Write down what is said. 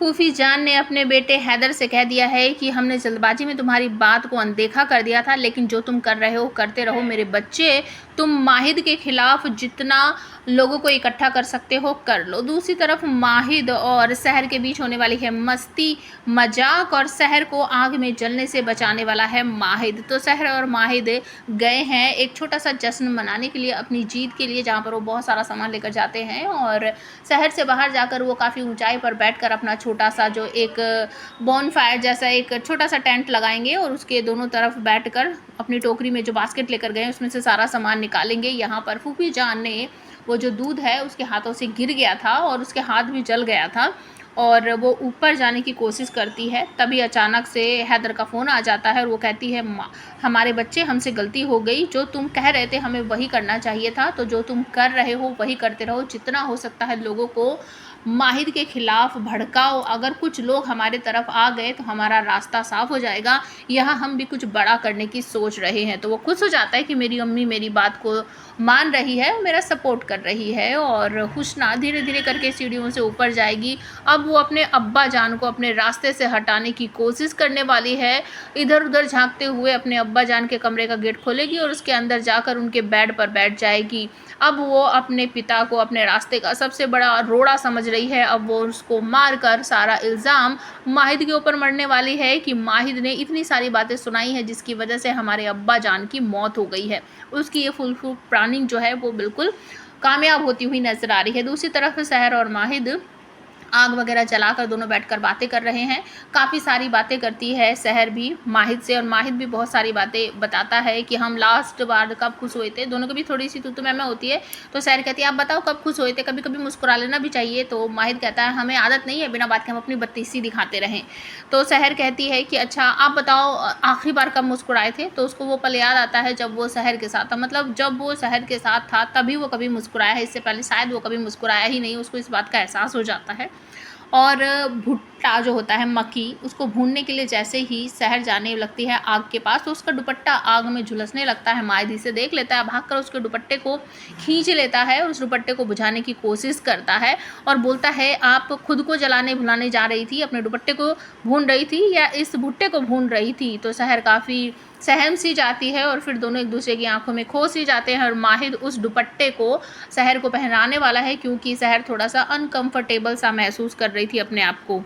फूफी जान ने अपने बेटे हैदर से कह दिया है कि हमने जल्दबाजी में तुम्हारी बात को अनदेखा कर दिया था, लेकिन जो तुम कर रहे हो करते रहो मेरे बच्चे। तुम माहिद के खिलाफ जितना लोगों को इकट्ठा कर सकते हो कर लो। दूसरी तरफ माहिद और सहर के बीच होने वाली है मस्ती मजाक, और सहर को आग में जलने से बचाने वाला है माहिद। तो सहर और माहिद गए हैं एक छोटा सा जश्न मनाने के लिए अपनी जीत के लिए, जहाँ पर वो बहुत सारा सामान लेकर जाते हैं। और शहर से बाहर जाकर वो काफ़ी ऊंचाई पर बैठकर अपना छोटा सा जो एक बॉनफायर जैसा एक छोटा सा टेंट लगाएंगे, और उसके दोनों तरफ बैठकर अपनी टोकरी में जो बास्केट लेकर गए उसमें से सारा सामान निकालेंगे। यहाँ पर फूफी जान ने वो जो दूध है उसके हाथों से गिर गया था और उसके हाथ भी जल गया था, और वो ऊपर जाने की कोशिश करती है। तभी अचानक से हैदर का फ़ोन आ जाता है और वो कहती है, हमारे बच्चे हमसे गलती हो गई, जो तुम कह रहे थे हमें वही करना चाहिए था, तो जो तुम कर रहे हो वही करते रहो। जितना हो सकता है लोगों को माहिर के खिलाफ भड़काओ। अगर कुछ लोग हमारे तरफ आ गए तो हमारा रास्ता साफ हो जाएगा। यहाँ हम भी कुछ बड़ा करने की सोच रहे हैं। तो वो खुश हो जाता है कि मेरी अम्मी मेरी बात को मान रही है, मेरा सपोर्ट कर रही है। और हुस्ना धीरे धीरे करके सीढ़ियों से ऊपर जाएगी। अब वो अपने अब्बा जान को अपने रास्ते से हटाने की कोशिश करने वाली है। इधर उधर झांकते हुए अपने अब्बा जान के कमरे का गेट खोलेगी और उसके अंदर जाकर उनके बेड पर बैठ जाएगी। अब वो अपने पिता को अपने रास्ते का सबसे बड़ा रोड़ा समझ रही है। अब वो उसको मारकर सारा इल्ज़ाम माहिद के ऊपर मरने वाली है कि माहिद ने इतनी सारी बातें सुनाई हैं जिसकी वजह से हमारे अब्बा जान की मौत हो गई है। उसकी ये फुल प्लानिंग जो है वो बिल्कुल कामयाब होती हुई नजर आ रही है। दूसरी तरफ सहर और माहिद आग वगैरह जलाकर दोनों बैठकर बातें कर रहे हैं। काफ़ी सारी बातें करती है सहर भी माहिद से, और माहिद भी बहुत सारी बातें बताता है कि हम लास्ट बार कब खुश हुए थे। दोनों की भी थोड़ी सी तू मैं होती है। तो सहर कहती है, आप बताओ कब खुश हुए थे, कभी कभी मुस्कुरा लेना भी चाहिए। तो माहिद कहता है, हमें आदत नहीं है बिना बात के हम अपनी बत्तीसी दिखाते रहें। तो सहर कहती है कि अच्छा आप बताओ आखिरी बार कब मुस्कुराए थे। तो उसको वो पल याद आता है जब वो सहर के साथ था, मतलब जब वो सहर के साथ था तभी वो कभी मुस्कुराया है, इससे पहले शायद वो कभी मुस्कुराया ही नहीं। उसको इस बात का एहसास हो जाता है। और भुट्टा जो होता है मक्की, उसको भूनने के लिए जैसे ही सहर जाने लगती है आग के पास, तो उसका दुपट्टा आग में झुलसने लगता है। माहिद इसे देख लेता है, भागकर उसके दुपट्टे को खींच लेता है, उस दुपट्टे को बुझाने की कोशिश करता है और बोलता है, आप खुद को जलाने भुलाने जा रही थी, अपने दुपट्टे को भून रही थी या इस भुट्टे को भून रही थी। तो सहर काफ़ी सहम सी जाती है और फिर दोनों एक दूसरे की आंखों में खो सी जाते हैं। और माहिद उस दुपट्टे को सहर को पहनाने वाला है, क्योंकि सहर थोड़ा सा अनकंफर्टेबल सा महसूस कर रही थी अपने आप को।